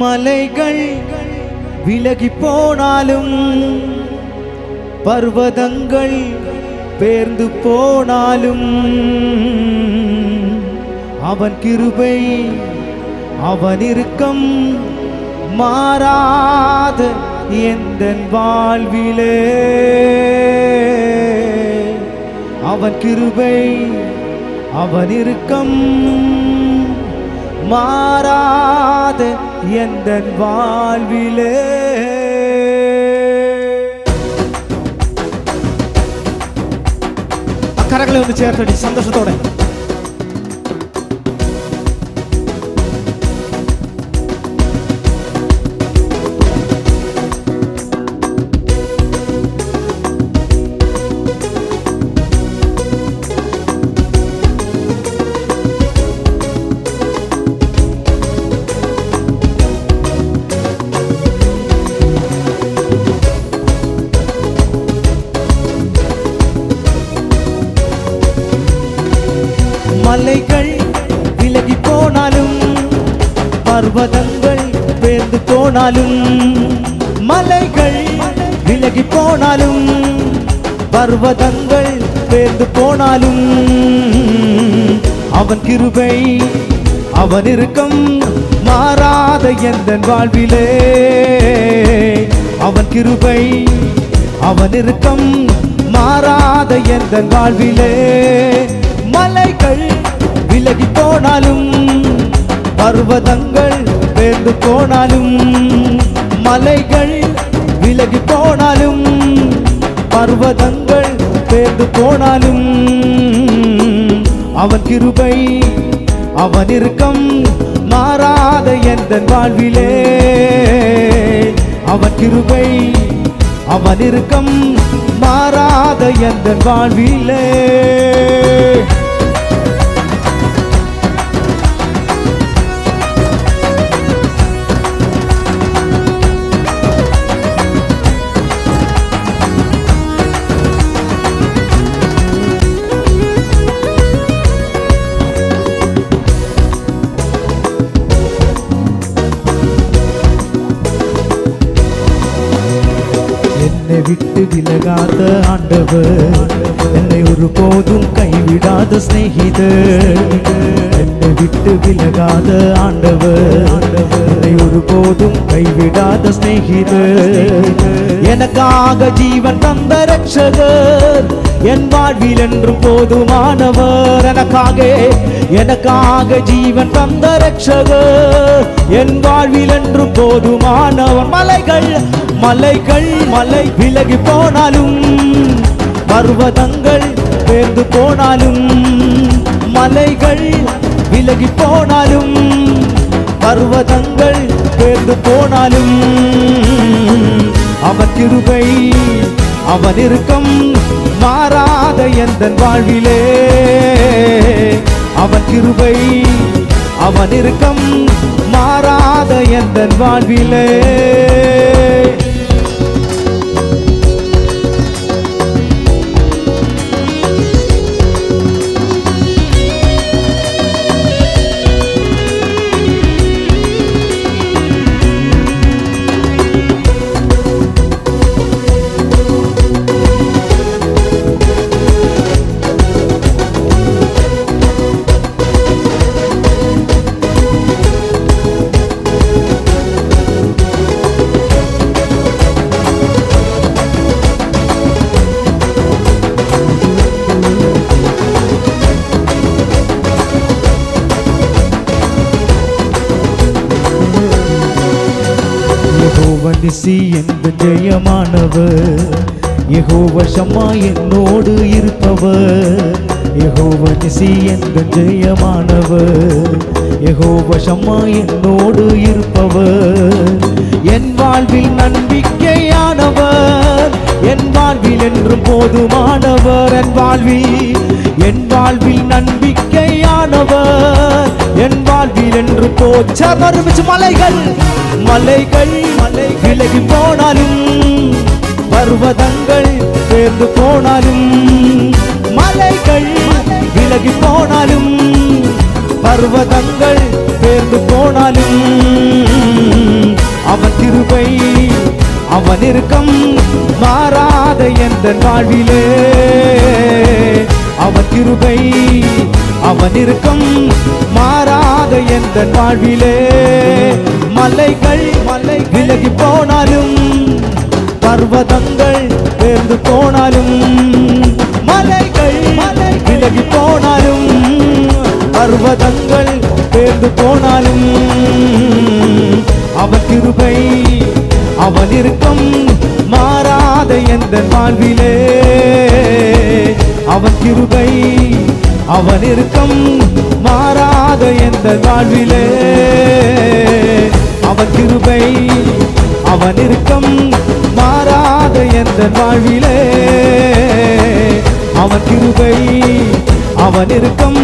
மலைகள் விலகி போனாலும் பர்வதங்கள் பேர்ந்து போனாலும் அவன் கிருபை அவன் இரக்கம் மாறாத எந்தன் வாழ்விலே அவன் கிருபை அவன் இரக்கம் மாறாத எந்தன் வாழ்விலே. கரங்களை வந்து சேர்த்தடி சந்தோஷத்தோட. மலைகள் விலகி போனாலும் பர்வதங்கள் பேர்ந்து போனாலும் மலைகள் விலகி போனாலும் பர்வதங்கள் பேர்ந்து போனாலும் அவன் கிருபை அவன் இரக்கம் மாறாத எந்தன் வாழ்விலே அவன் கிருபை அவன் இரக்கம் மாறாத எந்தன் வாழ்விலே. மலைகள் விலகி போனாலும் பர்வதங்கள் பேர்ந்து போனாலும் மலைகள் விலகி போனாலும் பர்வதங்கள் பேர்ந்து போனாலும் அவன் கிருபை அவன் இரக்கம் மாறாத எந்தன் வாழ்விலே அவன் கிருபை அவன் இரக்கம் மாறாத எந்தன் வாழ்விலே. என்னை விட்டு விலகாத ஆண்டவர் என்னை ஒருபோதும் கைவிடாத சிநேகிதர் என்னை விட்டு விலகாத ஆண்டவர் என்னை ஒருபோதும் கைவிடாத சிநேகிதர் எனக்காக ஜீவன் தந்த ரட்சகர் என் வாழ்வில் என்றும் போதுமானவர் எனக்காக ஜீவன் தந்த ரட்சகர் என் வாழ்வில் என்றும் போதுமானவர். மலைகள் மலை விலகி போனாலும் பர்வதங்கள் பேர்ந்து போனாலும் மலைகள் விலகி போனாலும் பர்வதங்கள் பேர்ந்து போனாலும் அவன் கிருபை அவன் இரக்கம் மாறாத எந்தன் வாழ்விலே அவன் கிருபை அவன் இரக்கம் மாறாத எந்தன் வாழ்விலே. யெகோவா நிசி எந்த ஜெயமானவர் யெகோவா ஷம்மா என்னோடு இருப்பவர் யெகோவா நிசி எந்த ஜெயமானவர் யெகோவா ஷம்மா என்னோடு இருப்பவர் என் வாழ்வில் நம்பிக்கையானவர் என் வாழ்வில் என்றும் போதுமானவர் என் வாழ்வில் நம்பிக்கையானவர் என் வாழ்வில் என்று போச்சு. மலைகள் விலகி போனாலும் பர்வதங்கள் பேர்ந்து போனாலும் மலைகள் விலகி போனாலும் பர்வதங்கள் பேர்ந்து போனாலும் அவன் இரக்கம் மாறாத எந்த வாழ்விலே அவன் கிருபை அவன் இரக்கம் மாறாத எந்த வாழ்விலே மலைகள் விலகி போனாலும் பர்வதங்கள் பேர்ந்து போனாலும் மலைகள் விலகி போனாலும் பர்வதங்கள் பேர்ந்து போனாலும் அவன் கிருபை அவன் இரக்கம் மாறாத எந்த வாழ்விலே அவன் கிருபை அவன் இரக்கம் மாறாத எந்த வாழ்விலே அவன் கிருபை அவன் இரக்கம் மாறாத எந்த வாழ்விலே அவன் கிருபை அவன் இரக்கம்